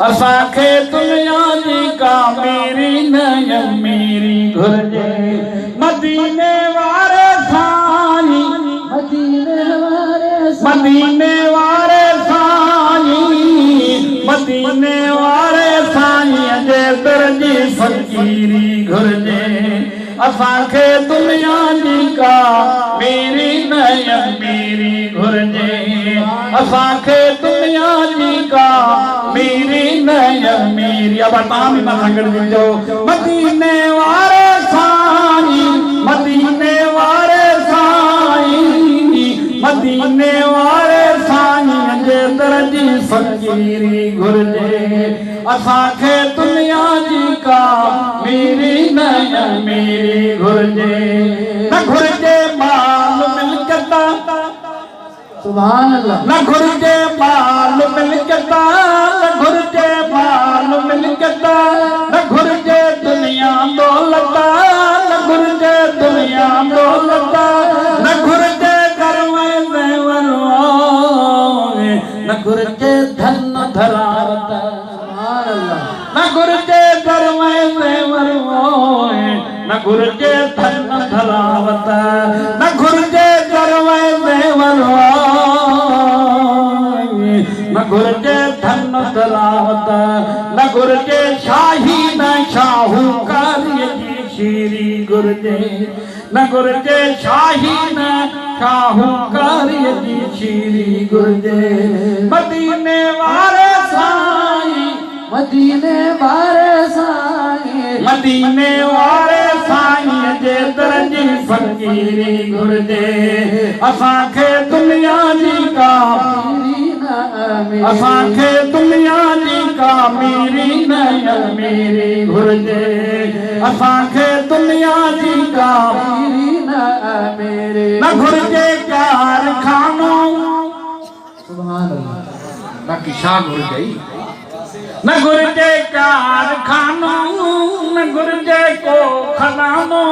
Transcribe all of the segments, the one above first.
असांखे दुनिया जी का मेरी नय मेरी घुर्जे मदीने वारे साईं मदीने वारे साईं मदीने वारे साईं जे दर जी फ़कीरी घुर्जे असांखे दुनिया जी का मेरी नय मेरी घुर्जे असांखे दुनिया जी का मेरी नय मेरी अब तव्हां बि मां सां गॾु मदीने वारे साईं मदीने वारे साईं मदीने वारे साईं जे दर जी फ़कीरी घुर्जे असांखे दुनिया जी का मेरी नय मेरी घुर्जे न घुर्जे माल मिल्कत सुभान अल्लाह न घुर्जे माल मिल्कत न घुर्जे माल मिल्कत न घुर्जे दुनिया दौलत न घुर्जे दुनिया दौलत न घुर्जे घर में ज़ेवर न घुर्जे धन धरावत सुभान अल्लाह न घुर्जे घर में ज़ेवर न घुर्जे धन धरावत न घुर्जे घर में ज़ेवर न घुर्जे धन धरावत न घुर्जे शाही न शाहूकारी जी शीरी घुर्जे न घुर्जे शाही न शाहूकारी जी शीरी घुर्जे मदीने वारे साईं मदीने वारे साईं मदीने वारे साईं जे दर जी फ़कीरी घुर्जे असांखे दुनिया जी का असांखे दुनिया जी का मेरी नय मेरी घुर्जे असांखे दुनिया जी का मेरी नय मेरी न घुर्जे कारखानो सुभान अल्लाह बाकी छा घुर्जे न घुर्जे कारखानो न घुर्जे को खजानो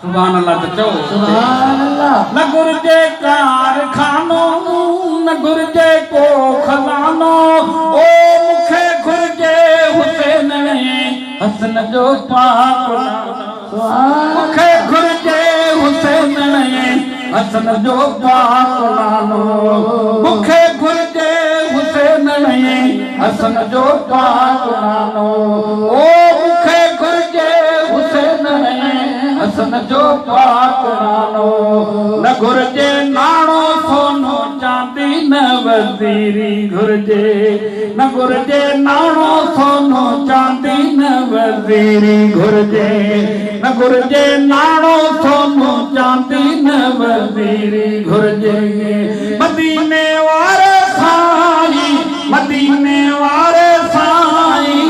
सुभान अल्लाह तो चओ सुभान अल्लाह न घुर्जे कारखानो न घुर्जे को खजानो ओ मूंखे घुर्जे हुसैन हसन जो पाक मूंखे घुर्जे हुसैन हसन जो पाक नालो मूंखे घुर्जे हुसैन हसन जो पाक नालो ओ मूंखे घुर्जे हुसैन हसन जो पाक नालो न घुर्जे नाणो सोनो चांदी न वज़ीरी घुर्जे न घुर्जे नाणो सोनो चांदी न वज़ीरी घुर्जे न घुर्जे नाणो सोनो चांदी न वज़ीरी घुर्जे मदीने वारे साईं मदीने वारे साईं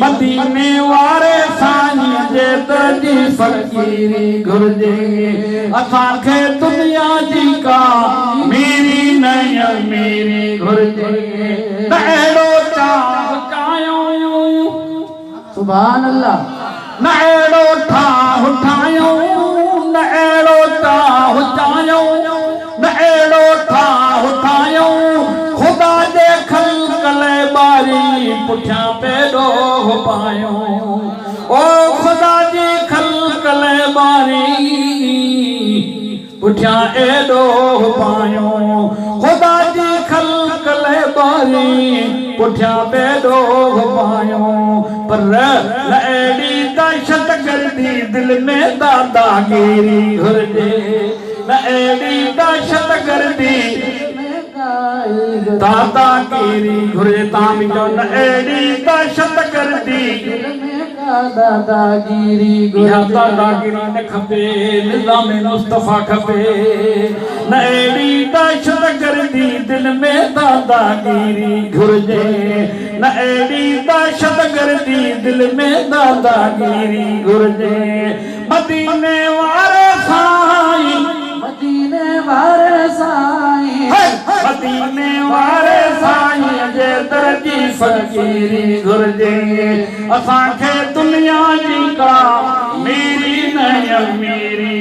मदीने वारे साईं जे दर जी फ़कीरी घुर्जे असांखे दुनिया जी का मेरी नय मेरी घुर्जे न अहिड़ो चाह चाहियूं सुभान अल्लाह न अहिड़ो ठाह ठाहियूं न अहिड़ो चाह चाहियूं न अहिड़ो ठाह ठाहियूं ख़ुदा जे ख़ल्क़ लाइ ॿारी पुठियां पेॾो पायूं ओ ख़ुदा जी ख़ल्क़ लाइ ॿारी पुठियां एॾो पायूं ख़ुदा जी ख़ल्क़ लाइ ॿारी पुठियां पेॾो पायूं पर न अहिड़ी दहशत गर्दी दिलि में दादागीरी घुर्जे न अहिड़ी दहशत गर्दी दादागीरी घुर्जे तव्हां बि चओ न अहिड़ी दहशत गर्दी दादागीरी दादागीरी न खपे निज़ाम मुस्तफ़ा खपे न अहिड़ी दहशत गर्दी दिलि में दादागीरी घुर्जे न अहिड़ी दहशत गर्दी दिलि में दादागीरी घुर्जे मदीने वारे साईं मदीने वारे साईं मदीने वारे साईं जे दर जी फ़कीरी घुर्जे असांखे दुनिया जी का मेरी नय मेरी